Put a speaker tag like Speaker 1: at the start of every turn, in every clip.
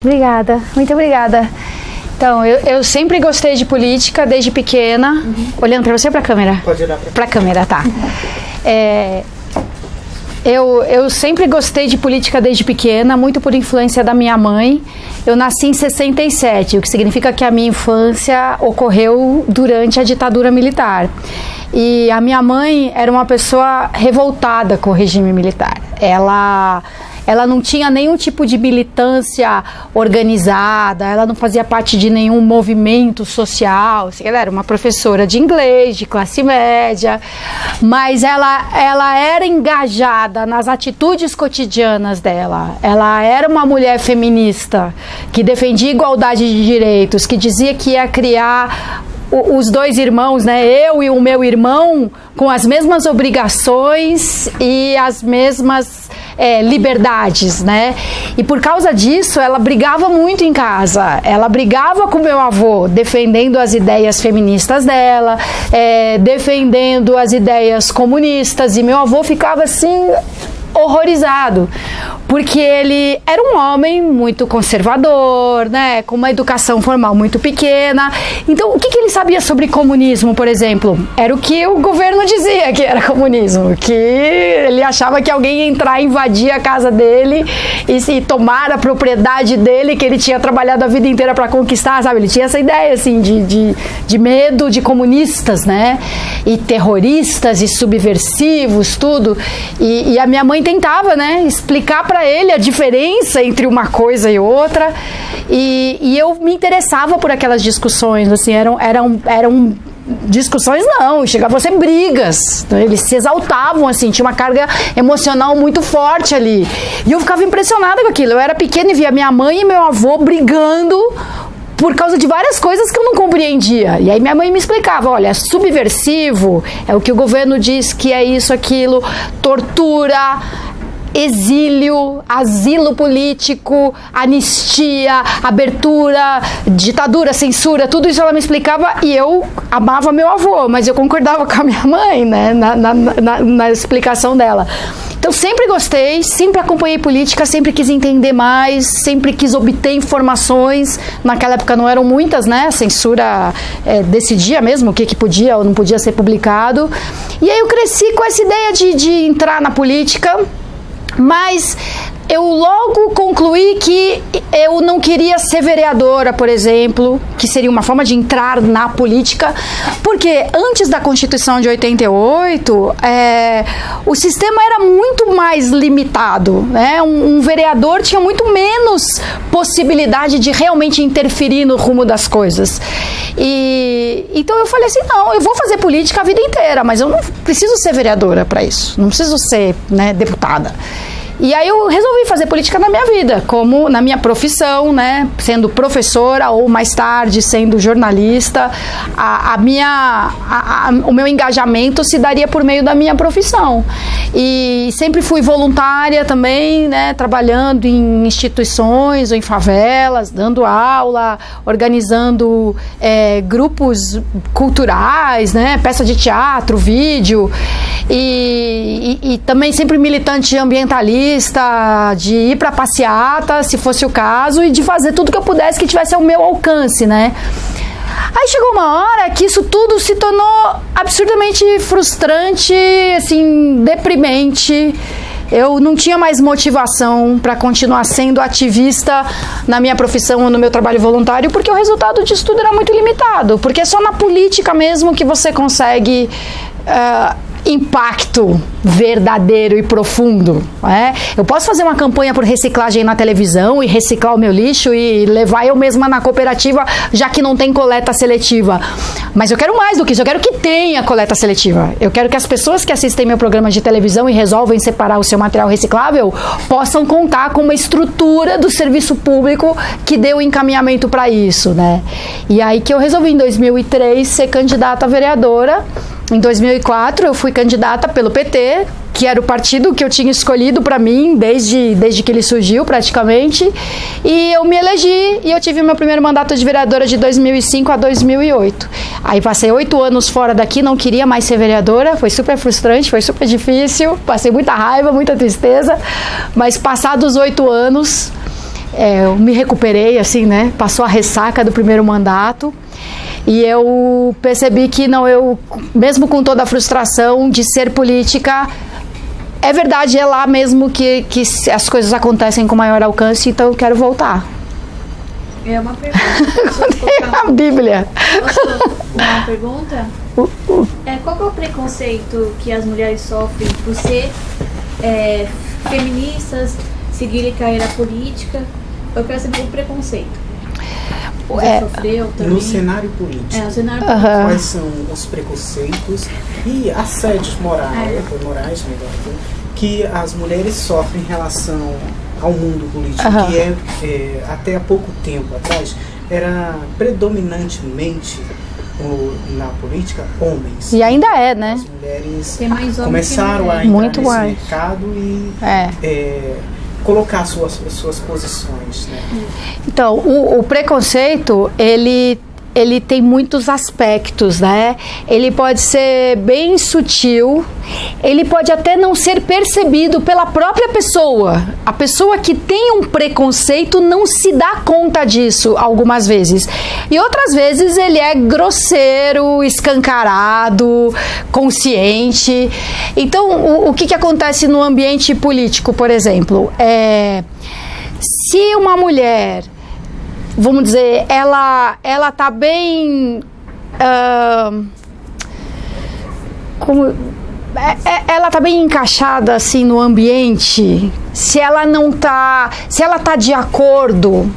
Speaker 1: Obrigada, muito obrigada. Então, eu sempre gostei de política desde pequena. Olhando para você ou para a câmera?
Speaker 2: Pode olhar
Speaker 1: para a câmera, tá. Eu sempre gostei de política desde pequena, muito por influência da minha mãe. Eu nasci em 67, o que significa que a minha infância ocorreu durante a ditadura militar. E a minha mãe era uma pessoa revoltada com o regime militar. Ela não tinha nenhum tipo de militância organizada, ela não fazia parte de nenhum movimento social. Ela era uma professora de inglês, de classe média, mas ela era engajada nas atitudes cotidianas dela. Ela era uma mulher feminista, que defendia igualdade de direitos, que dizia que ia criar os dois irmãos, né, eu e o meu irmão, com as mesmas obrigações e as mesmas liberdades, né? E por causa disso, ela brigava muito em casa. Ela brigava com meu avô, defendendo as ideias feministas dela, defendendo as ideias comunistas. E meu avô ficava assim horrorizado, porque ele era um homem muito conservador, né, com uma educação formal muito pequena. Então, o que ele sabia sobre comunismo, por exemplo? Era o que o governo dizia que era comunismo, que ele achava que alguém ia entrar e invadir a casa dele e tomar a propriedade dele, que ele tinha trabalhado a vida inteira para conquistar, sabe? Ele tinha essa ideia, assim, de medo de comunistas, né, e terroristas e subversivos, tudo. E a minha mãe tentava, né, explicar para ele a diferença entre uma coisa e outra, e eu me interessava por aquelas discussões, assim, eram discussões, não, chegava a ser brigas, né? Eles se exaltavam, assim, tinha uma carga emocional muito forte ali, e eu ficava impressionada com aquilo. Eu era pequena e via minha mãe e meu avô brigando por causa de várias coisas que eu não compreendia. E aí minha mãe me explicava, olha, subversivo é o que o governo diz que é isso, aquilo, tortura, exílio, asilo político, anistia, abertura, ditadura, censura, tudo isso ela me explicava, e eu amava meu avô, mas eu concordava com a minha mãe, né, na explicação dela. Então sempre gostei, sempre acompanhei política, sempre quis entender mais, sempre quis obter informações. Naquela época não eram muitas, né? A censura decidia mesmo o que podia ou não podia ser publicado. E aí eu cresci com essa ideia de entrar na política, mas eu logo concluí que eu não queria ser vereadora, por exemplo, que seria uma forma de entrar na política, porque antes da Constituição de 88, o sistema era muito mais limitado, né? Um vereador tinha muito menos possibilidade de realmente interferir no rumo das coisas. Então eu falei assim, não, eu vou fazer política a vida inteira, mas eu não preciso ser vereadora para isso, não preciso ser, né, deputada. E aí eu resolvi fazer política na minha vida, como na minha profissão, né, sendo professora ou mais tarde sendo jornalista. O meu engajamento se daria por meio da minha profissão. E sempre fui voluntária também, né, trabalhando em instituições ou em favelas, dando aula, organizando grupos culturais, né, peça de teatro, vídeo, e também sempre militante ambientalista, de ir para passeata, se fosse o caso, e de fazer tudo que eu pudesse que tivesse ao meu alcance, né? Aí chegou uma hora que isso tudo se tornou absurdamente frustrante, assim, deprimente. Eu não tinha mais motivação para continuar sendo ativista na minha profissão ou no meu trabalho voluntário, porque o resultado disso tudo era muito limitado, porque é só na política mesmo que você consegue impacto verdadeiro e profundo, né? Eu posso fazer uma campanha por reciclagem na televisão e reciclar o meu lixo e levar eu mesma na cooperativa, já que não tem coleta seletiva. Mas eu quero mais do que isso, eu quero que tenha coleta seletiva. Eu quero que as pessoas que assistem meu programa de televisão e resolvem separar o seu material reciclável possam contar com uma estrutura do serviço público que dê o encaminhamento para isso, né? E aí que eu resolvi, em 2003, ser candidata a vereadora. Em 2004, eu fui candidata pelo PT, que era o partido que eu tinha escolhido para mim desde que ele surgiu, praticamente. E eu me elegi e eu tive o meu primeiro mandato de vereadora de 2005 a 2008. Aí passei 8 anos fora daqui, não queria mais ser vereadora, foi super frustrante, foi super difícil, passei muita raiva, muita tristeza. Mas passados 8 anos, eu me recuperei, assim, né? Passou a ressaca do primeiro mandato. E eu percebi que mesmo com toda a frustração de ser política, é verdade, é lá mesmo que as coisas acontecem com maior alcance, então eu quero voltar.
Speaker 2: É uma pergunta.
Speaker 1: A Bíblia.
Speaker 2: Uma pergunta? Qual que é o preconceito que as mulheres sofrem por ser feministas, seguirem carreira política? Eu quero saber o preconceito. Sofreu também?
Speaker 3: No cenário político.
Speaker 2: No cenário político.
Speaker 3: Quais são os preconceitos e assédios morais, que as mulheres sofrem em relação ao mundo político, que até há pouco tempo atrás era predominantemente na política homens.
Speaker 1: E ainda é, né?
Speaker 3: As mulheres
Speaker 2: tem mais
Speaker 3: começaram a entrar nesse mercado e colocar suas posições, né?
Speaker 1: Então, o preconceito, ele tem muitos aspectos, né? Ele pode ser bem sutil, ele pode até não ser percebido pela própria pessoa. A pessoa que tem um preconceito não se dá conta disso algumas vezes. E outras vezes ele é grosseiro, escancarado, consciente. Então, o que acontece no ambiente político, por exemplo? Se uma mulher, vamos dizer, ela tá bem... ela tá bem encaixada assim no ambiente, se ela tá de acordo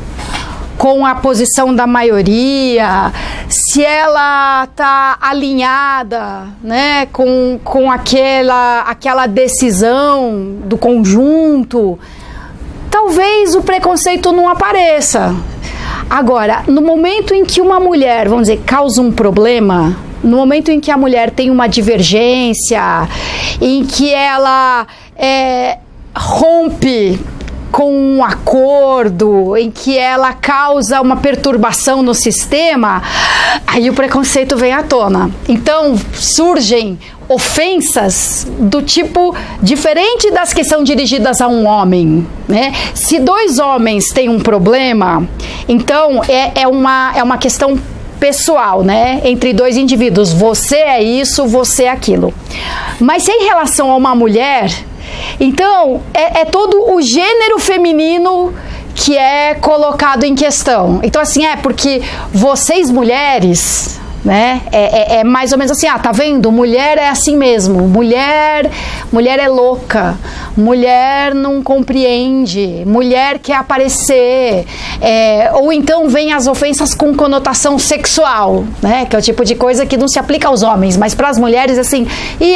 Speaker 1: com a posição da maioria, se ela tá alinhada, né, com aquela decisão do conjunto, talvez o preconceito não apareça. Agora, no momento em que uma mulher, vamos dizer, causa um problema, no momento em que a mulher tem uma divergência, em que ela rompe com um acordo, em que ela causa uma perturbação no sistema, aí o preconceito vem à tona. Então, surgem ofensas do tipo diferente das que são dirigidas a um homem, né? Se dois homens têm um problema, então é uma questão pessoal, né? Entre dois indivíduos. Você é isso, você é aquilo. Mas se em relação a uma mulher, então é todo o gênero feminino que é colocado em questão. Então, assim, porque vocês mulheres, né? É mais ou menos assim, tá vendo? Mulher é assim mesmo. Mulher é louca. Mulher não compreende. Mulher quer aparecer. Ou então vem as ofensas com conotação sexual, né? Que é o tipo de coisa que não se aplica aos homens, mas para as mulheres, assim,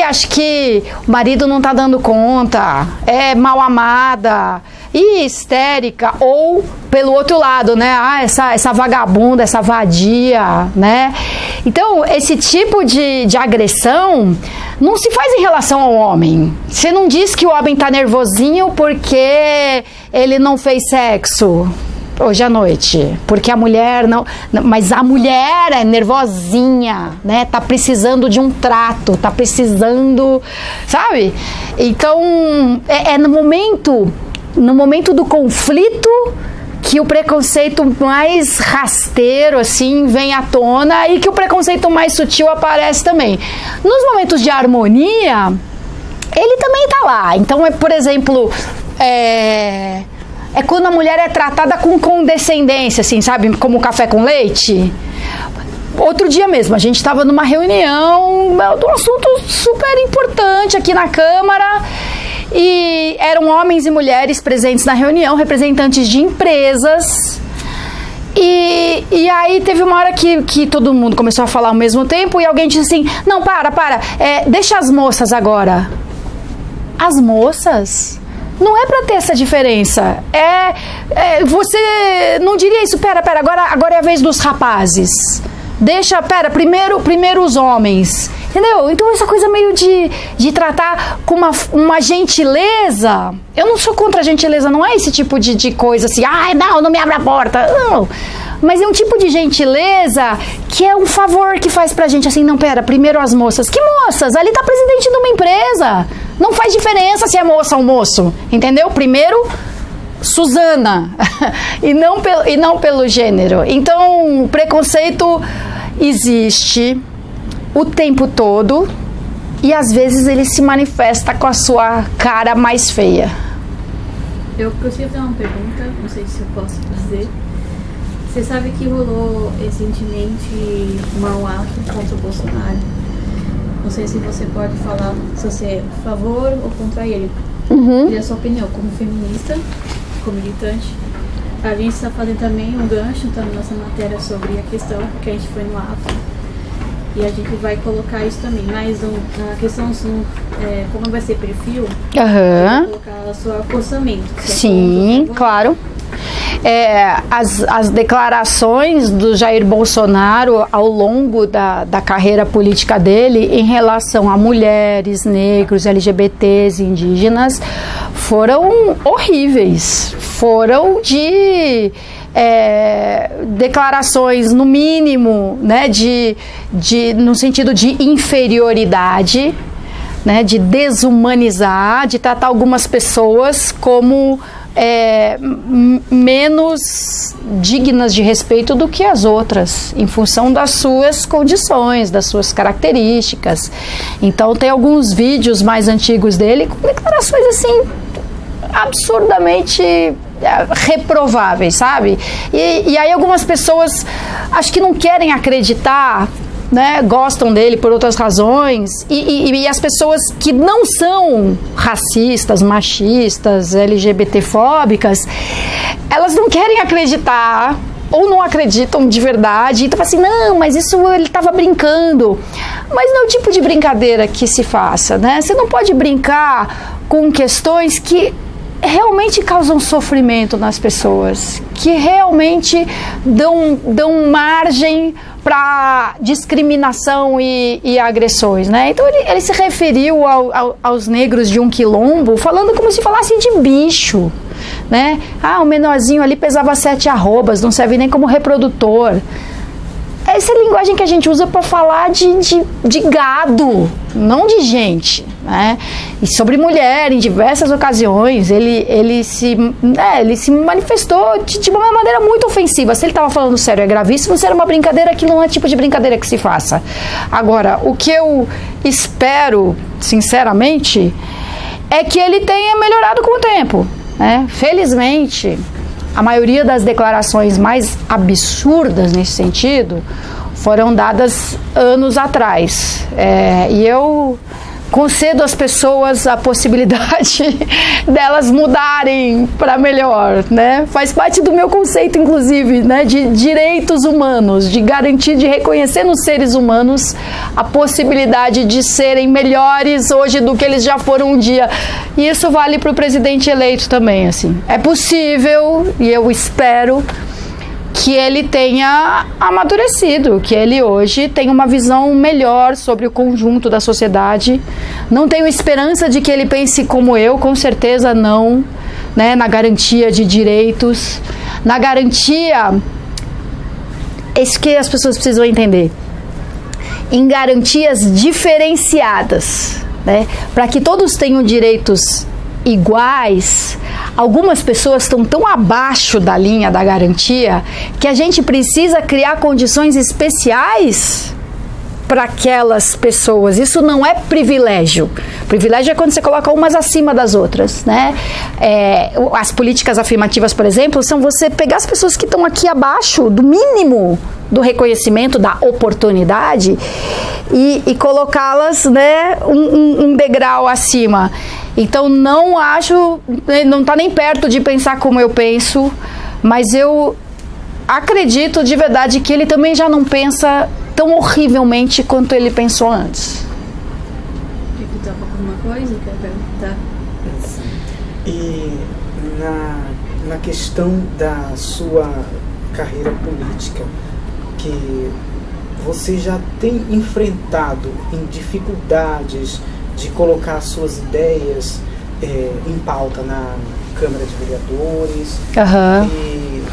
Speaker 1: acho que o marido não tá dando conta, é mal amada, histérica, ou pelo outro lado, né? Essa vagabunda, essa vadia, né? Então, esse tipo de agressão não se faz em relação ao homem. Você não diz que o homem tá nervosinho porque ele não fez sexo hoje à noite, porque a mulher não, mas a mulher é nervosinha, né? Tá precisando de um trato, tá precisando, sabe? Então, no momento do conflito que o preconceito mais rasteiro, assim, vem à tona e que o preconceito mais sutil aparece também. Nos momentos de harmonia, ele também tá lá. Então, por exemplo, quando a mulher é tratada com condescendência, assim, sabe? Como café com leite. Outro dia mesmo, a gente estava numa reunião de um assunto super importante aqui na Câmara e eram homens e mulheres presentes na reunião, representantes de empresas. E aí teve uma hora que todo mundo começou a falar ao mesmo tempo e alguém disse assim, não, para, deixa as moças agora. As moças? Não é pra ter essa diferença. Você não diria isso, pera, agora é a vez dos rapazes. Primeiro os homens. Entendeu? Então essa coisa meio de tratar com uma gentileza. Eu não sou contra a gentileza, não é esse tipo de coisa assim, não me abra a porta. Não. Mas é um tipo de gentileza que é um favor que faz pra gente, assim, não, primeiro as moças. Que moças? Ali tá presidente de uma empresa. Não faz diferença se é moça ou moço, entendeu? Primeiro Suzana e não pelo gênero. Então, o preconceito existe o tempo todo e às vezes ele se manifesta com a sua cara mais feia.
Speaker 2: Eu gostaria de fazer uma pergunta, não sei se eu posso dizer. Você sabe que rolou recentemente um ato contra o Bolsonaro. Não sei se você pode falar se você é a favor ou contra ele. E a sua opinião como feminista, como militante. A gente está fazendo também um gancho na nossa matéria sobre a questão, porque a gente foi no ato. E a gente vai colocar isso também. Mas a questão, como vai ser perfil, vai colocar o seu acostamento.
Speaker 1: Sim, claro. As declarações do Jair Bolsonaro ao longo da carreira política dele em relação a mulheres, negros, LGBTs, indígenas foram horríveis, foram de declarações no mínimo, né, no sentido de inferioridade, né, de desumanizar, de tratar algumas pessoas como menos dignas de respeito do que as outras, em função das suas condições, das suas características. Então tem alguns vídeos mais antigos dele com declarações assim absurdamente reprováveis, sabe? E aí algumas pessoas acho que não querem acreditar, né, gostam dele por outras razões, e as pessoas que não são racistas, machistas, LGBTfóbicas, elas não querem acreditar ou não acreditam de verdade, então assim, não, mas isso ele estava brincando. Mas não é o tipo de brincadeira que se faça, né? Você não pode brincar com questões que realmente causam sofrimento nas pessoas, que realmente dão margem para discriminação e agressões, né? Então ele se referiu aos negros de um quilombo falando como se falasse de bicho, né? O menorzinho ali pesava 7 arrobas, não serve nem como reprodutor. Essa é a linguagem que a gente usa para falar de gado, não de gente, né? E sobre mulher, em diversas ocasiões, ele se manifestou de uma maneira muito ofensiva. Se ele estava falando sério, é gravíssimo. Se era uma brincadeira, aquilo não é tipo de brincadeira que se faça. Agora, o que eu espero, sinceramente, é que ele tenha melhorado com o tempo, né? Felizmente, a maioria das declarações mais absurdas nesse sentido foram dadas anos atrás. E eu concedo às pessoas a possibilidade delas mudarem para melhor, né? Faz parte do meu conceito, inclusive, né, de direitos humanos, de garantir, de reconhecer nos seres humanos a possibilidade de serem melhores hoje do que eles já foram um dia. E isso vale para o presidente eleito também, assim. É possível, e eu espero que ele tenha amadurecido, que ele hoje tenha uma visão melhor sobre o conjunto da sociedade. Não tenho esperança de que ele pense como eu, com certeza não, né, na garantia de direitos, na garantia, isso que as pessoas precisam entender, em garantias diferenciadas, né, para que todos tenham direitos iguais. Algumas pessoas estão tão abaixo da linha da garantia que a gente precisa criar condições especiais para aquelas pessoas. Isso não é privilégio. Privilégio é quando você coloca umas acima das outras, né? As políticas afirmativas, por exemplo, são você pegar as pessoas que estão aqui abaixo do mínimo do reconhecimento, da oportunidade, e colocá-las, né, um degrau acima. Então não acho, não está nem perto de pensar como eu penso, mas eu acredito de verdade que ele também já não pensa tão horrivelmente quanto ele pensou antes.
Speaker 2: Quer perguntar alguma coisa? Quer perguntar?
Speaker 3: E na questão da sua carreira política, que você já tem enfrentado em dificuldades de colocar suas ideias em pauta na Câmara de Vereadores, e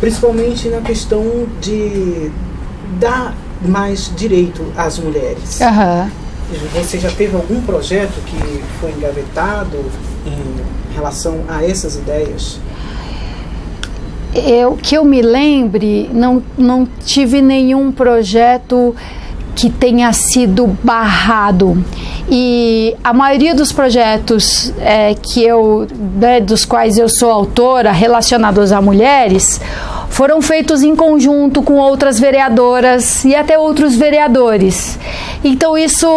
Speaker 3: principalmente na questão de dar mais direito às mulheres. Você já teve algum projeto que foi engavetado em em relação a essas ideias?
Speaker 1: Que eu me lembre, não tive nenhum projeto que tenha sido barrado. E a maioria dos projetos dos quais eu sou autora, relacionados a mulheres, foram feitos em conjunto com outras vereadoras e até outros vereadores. Então isso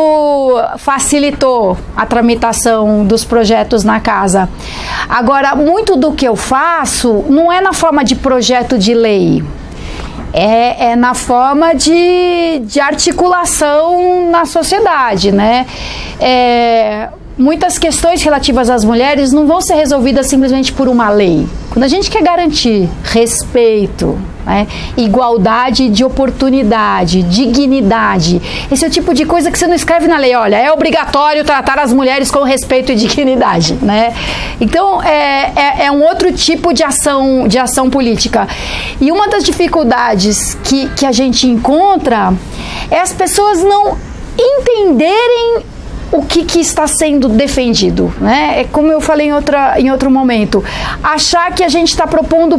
Speaker 1: facilitou a tramitação dos projetos na casa. Agora, muito do que eu faço não é na forma de projeto de lei. É na forma de articulação na sociedade, né? Muitas questões relativas às mulheres não vão ser resolvidas simplesmente por uma lei. Quando a gente quer garantir respeito, né, igualdade de oportunidade, dignidade, esse é o tipo de coisa que você não escreve na lei. Olha, é obrigatório tratar as mulheres com respeito e dignidade, né? Então, é um outro tipo de ação política. E uma das dificuldades que a gente encontra é as pessoas não entenderem o que está sendo defendido, né? É como eu falei em outro momento, achar que a gente está propondo